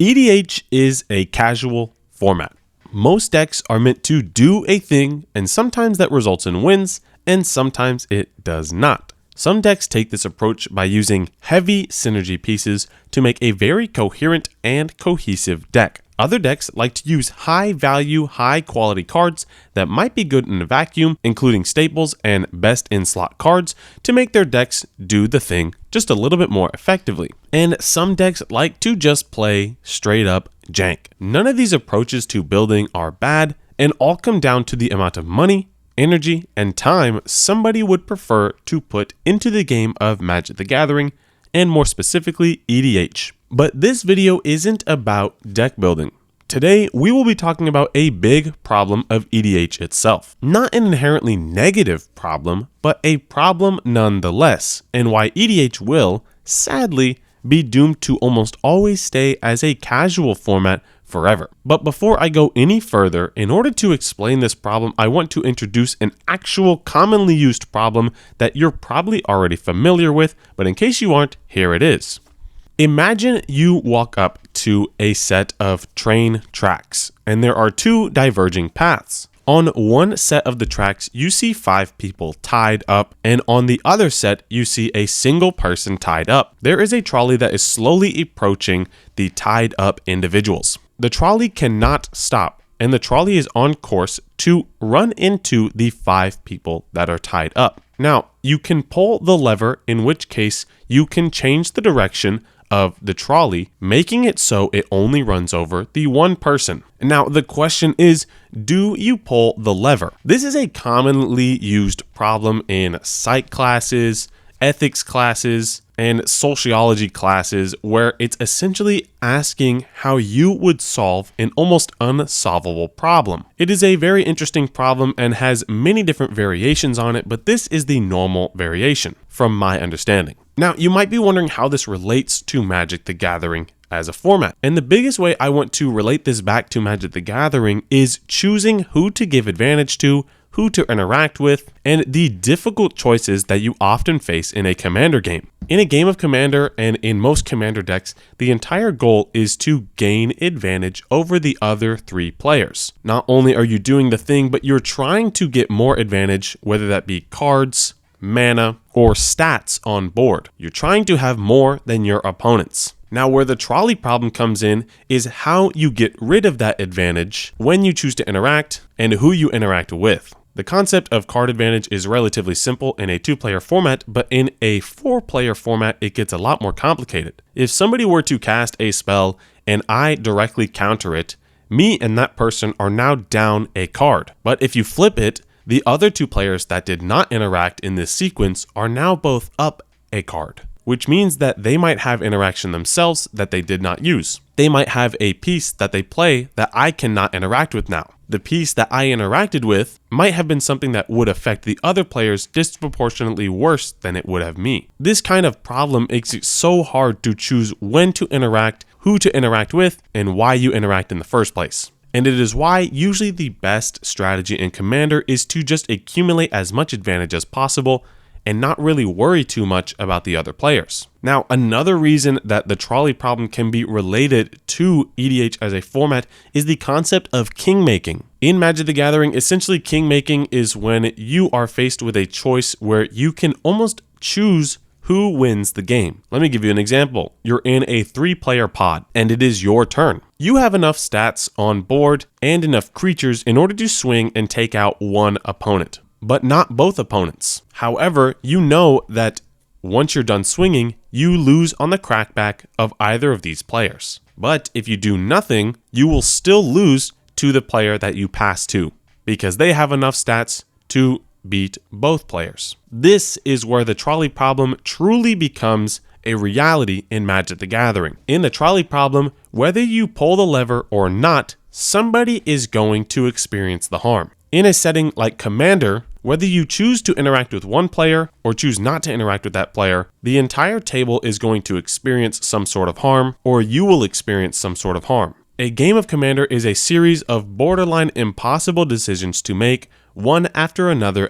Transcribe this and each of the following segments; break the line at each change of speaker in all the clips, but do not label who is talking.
EDH is a casual format. Most decks are meant to do a thing, and sometimes that results in wins, and sometimes it does not. Some decks take this approach by using heavy synergy pieces to make a very coherent and cohesive deck. Other decks like to use high value, high quality cards that might be good in a vacuum, including staples and best in slot cards, to make their decks do the thing just a little bit more effectively. And some decks like to just play straight up jank. None of these approaches to building are bad, and all come down to the amount of money, energy, and time somebody would prefer to put into the game of Magic the Gathering, and more specifically EDH. But this video isn't about deck building. Today, we will be talking about a big problem of EDH itself. Not an inherently negative problem, but a problem nonetheless, and why EDH will, sadly, be doomed to almost always stay as a casual format forever. But before I go any further, in order to explain this problem, I want to introduce an actual commonly used problem that you're probably already familiar with, but in case you aren't, here it is. Imagine you walk up to a set of train tracks, and there are two diverging paths. On one set of the tracks, you see 5 people tied up, and on the other set, you see a single person tied up. There is a trolley that is slowly approaching the tied up individuals. The trolley cannot stop, and the trolley is on course to run into the 5 people that are tied up. Now, you can pull the lever, in which case you can change the direction of the trolley, making it so it only runs over the one person. Now, the question is, do you pull the lever? This is a commonly used problem in psych classes, ethics classes, and sociology classes, where it's essentially asking how you would solve an almost unsolvable problem. It is a very interesting problem and has many different variations on it, but this is the normal variation from my understanding. Now, you might be wondering how this relates to Magic the Gathering as a format. And the biggest way I want to relate this back to Magic the Gathering is choosing who to give advantage to, who to interact with, and the difficult choices that you often face in a Commander game. In a game of Commander and in most Commander decks, the entire goal is to gain advantage over the other 3 players. Not only are you doing the thing, but you're trying to get more advantage, whether that be cards, mana, or stats on board. You're trying to have more than your opponents. Now, where the trolley problem comes in is how you get rid of that advantage when you choose to interact and who you interact with. The concept of card advantage is relatively simple in a 2-player format, but in a 4-player format, it gets a lot more complicated. If somebody were to cast a spell and I directly counter it, me and that person are now down a card. But if you flip it, the other 2 players that did not interact in this sequence are now both up a card, which means that they might have interaction themselves that they did not use. They might have a piece that they play that I cannot interact with now. The piece that I interacted with might have been something that would affect the other players disproportionately worse than it would have me. This kind of problem makes it so hard to choose when to interact, who to interact with, and why you interact in the first place. And it is why usually the best strategy in Commander is to just accumulate as much advantage as possible and not really worry too much about the other players. Now, another reason that the trolley problem can be related to EDH as a format is the concept of Kingmaking. In Magic the Gathering, essentially Kingmaking is when you are faced with a choice where you can almost choose who wins the game. Let me give you an example. You're in a 3-player pod, and it is your turn. You have enough stats on board and enough creatures in order to swing and take out one opponent, but not both opponents. However, you know that once you're done swinging, you lose on the crackback of either of these players. But if you do nothing, you will still lose to the player that you pass to, because they have enough stats to beat both players. This is where the trolley problem truly becomes a reality in Magic the Gathering. In the trolley problem, whether you pull the lever or not, somebody is going to experience the harm. In a setting like Commander, whether you choose to interact with one player or choose not to interact with that player, the entire table is going to experience some sort of harm, or you will experience some sort of harm. A game of Commander is a series of borderline impossible decisions to make, one after another,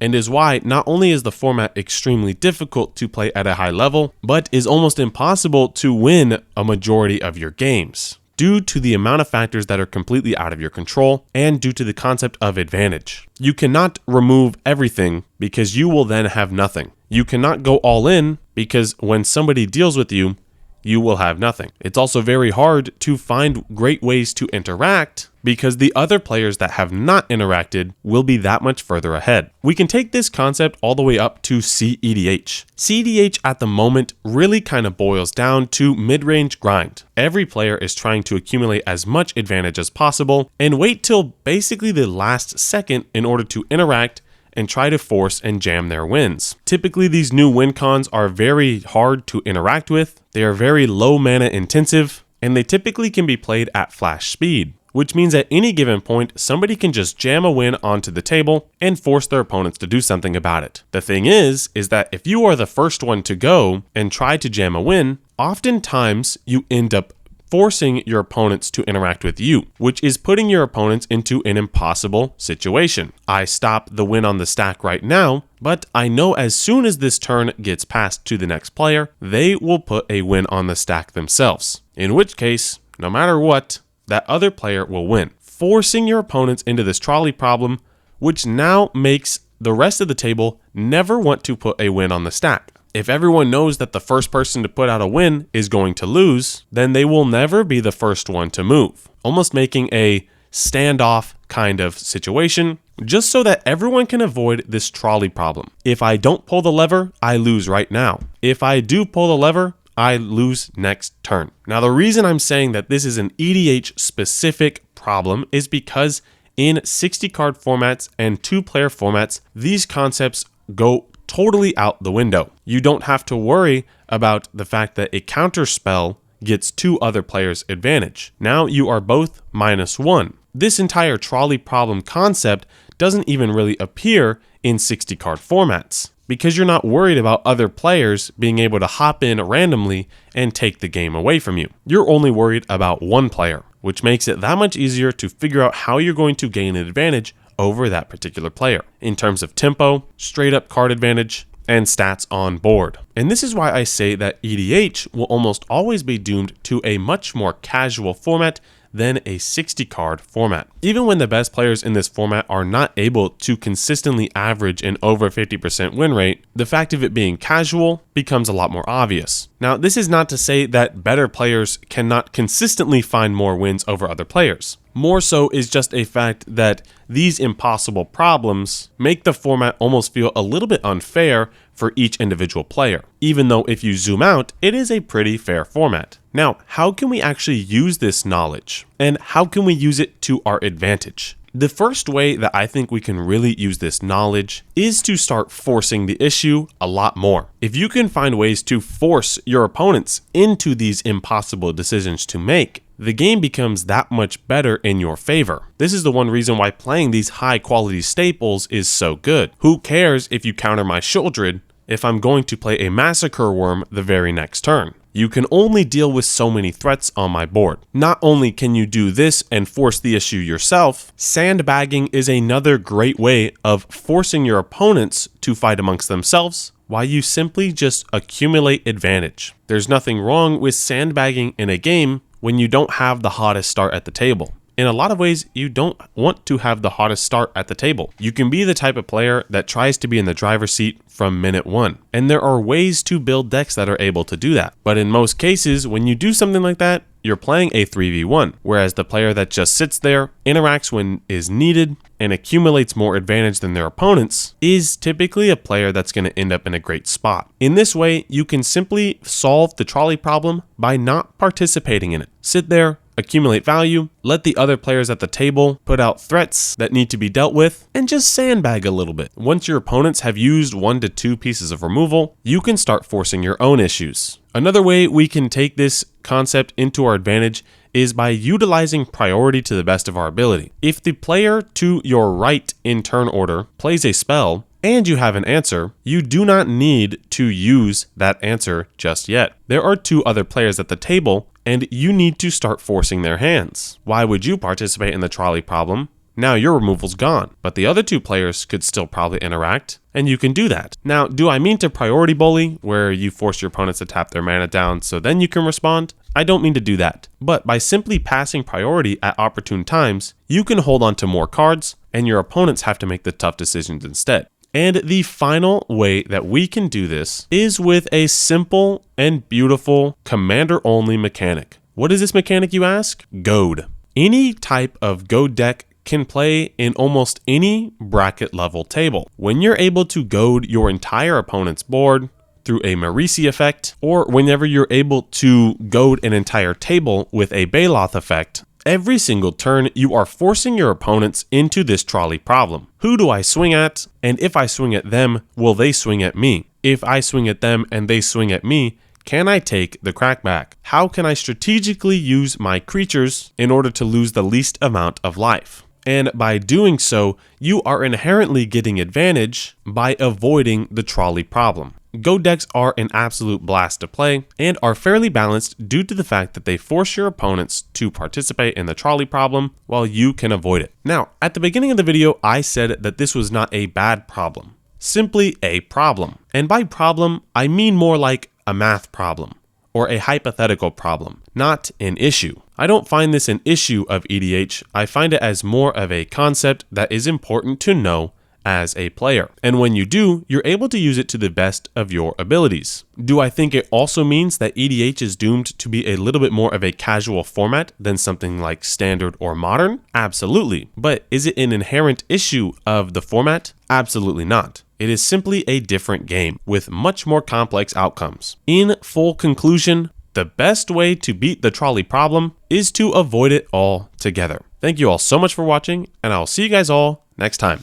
and is why not only is the format extremely difficult to play at a high level, but is almost impossible to win a majority of your games, due to the amount of factors that are completely out of your control and due to the concept of advantage. You cannot remove everything because you will then have nothing. You cannot go all in because when somebody deals with you, you will have nothing. It's also very hard to find great ways to interact because the other players that have not interacted will be that much further ahead. We can take this concept all the way up to CEDH. CEDH at the moment really kind of boils down to mid-range grind. Every player is trying to accumulate as much advantage as possible and wait till basically the last second in order to interact and try to force and jam their wins. Typically, these new win cons are very hard to interact with, they are very low mana intensive, and they typically can be played at flash speed, which means at any given point, somebody can just jam a win onto the table and force their opponents to do something about it. The thing is that if you are the first one to go and try to jam a win, oftentimes you end up forcing your opponents to interact with you, which is putting your opponents into an impossible situation. I stop the win on the stack right now, but I know as soon as this turn gets passed to the next player, they will put a win on the stack themselves. In which case, no matter what, that other player will win, forcing your opponents into this trolley problem, which now makes the rest of the table never want to put a win on the stack. If everyone knows that the first person to put out a win is going to lose, then they will never be the first one to move, almost making a standoff kind of situation, just so that everyone can avoid this trolley problem. If I don't pull the lever, I lose right now. If I do pull the lever, I lose next turn. Now, the reason I'm saying that this is an EDH specific problem is because in 60 card formats and 2-player formats, these concepts go totally out the window. You don't have to worry about the fact that a counter spell gets 2 other players' advantage. Now you are both -1. This entire trolley problem concept doesn't even really appear in 60 card formats because you're not worried about other players being able to hop in randomly and take the game away from you. You're only worried about one player, which makes it that much easier to figure out how you're going to gain an advantage over that particular player in terms of tempo, straight up card advantage, and stats on board. And this is why I say that EDH will almost always be doomed to a much more casual format than a 60 card format. Even when the best players in this format are not able to consistently average an over 50% win rate, the fact of it being casual becomes a lot more obvious. Now, this is not to say that better players cannot consistently find more wins over other players. More so is just a fact that these impossible problems make the format almost feel a little bit unfair for each individual player, even though if you zoom out, it is a pretty fair format. Now, how can we actually use this knowledge? And how can we use it to our advantage? The first way that I think we can really use this knowledge is to start forcing the issue a lot more. If you can find ways to force your opponents into these impossible decisions to make, the game becomes that much better in your favor. This is the one reason why playing these high quality staples is so good. Who cares if you counter my Shieldred if I'm going to play a Massacre Worm the very next turn? You can only deal with so many threats on my board. Not only can you do this and force the issue yourself, sandbagging is another great way of forcing your opponents to fight amongst themselves while you simply just accumulate advantage. There's nothing wrong with sandbagging in a game when you don't have the hottest start at the table. In a lot of ways, you don't want to have the hottest start at the table. You can be the type of player that tries to be in the driver's seat from minute one. And there are ways to build decks that are able to do that. But in most cases, when you do something like that, you're playing a 3v1, whereas the player that just sits there, interacts when is needed, and accumulates more advantage than their opponents is typically a player that's going to end up in a great spot. In this way, you can simply solve the trolley problem by not participating in it. Sit there, accumulate value, let the other players at the table put out threats that need to be dealt with, and just sandbag a little bit. Once your opponents have used 1 to 2 pieces of removal, you can start forcing your own issues. Another way we can take this concept into our advantage is by utilizing priority to the best of our ability. If the player to your right in turn order plays a spell, and you have an answer, you do not need to use that answer just yet. There are 2 other players at the table, and you need to start forcing their hands. Why would you participate in the trolley problem Now your removal's gone, but the other two players could still probably interact, and you can do that. Now, do I mean to priority bully, where you force your opponents to tap their mana down so then you can respond? I don't mean to do that, but by simply passing priority at opportune times, you can hold on to more cards, and your opponents have to make the tough decisions instead. And the final way that we can do this is with a simple and beautiful commander-only mechanic. What is this mechanic, you ask? Goad. Any type of goad deck can play in almost any bracket level table. When you're able to goad your entire opponent's board through a Marisi effect, or whenever you're able to goad an entire table with a Baloth effect, every single turn you are forcing your opponents into this trolley problem. Who do I swing at? And if I swing at them, will they swing at me? If I swing at them and they swing at me, can I take the crackback? How can I strategically use my creatures in order to lose the least amount of life? And by doing so, you are inherently getting advantage by avoiding the trolley problem. Goad decks are an absolute blast to play and are fairly balanced due to the fact that they force your opponents to participate in the trolley problem while you can avoid it. Now, at the beginning of the video, I said that this was not a bad problem, simply a problem. And by problem, I mean more like a math problem or a hypothetical problem, not an issue. I don't find this an issue of EDH, I find it as more of a concept that is important to know as a player. And when you do, you're able to use it to the best of your abilities. Do I think it also means that EDH is doomed to be a little bit more of a casual format than something like standard or modern? Absolutely. But is it an inherent issue of the format? Absolutely not. It is simply a different game with much more complex outcomes. In full conclusion, the best way to beat the trolley problem is to avoid it all together. Thank you all so much for watching, and I'll see you guys all next time.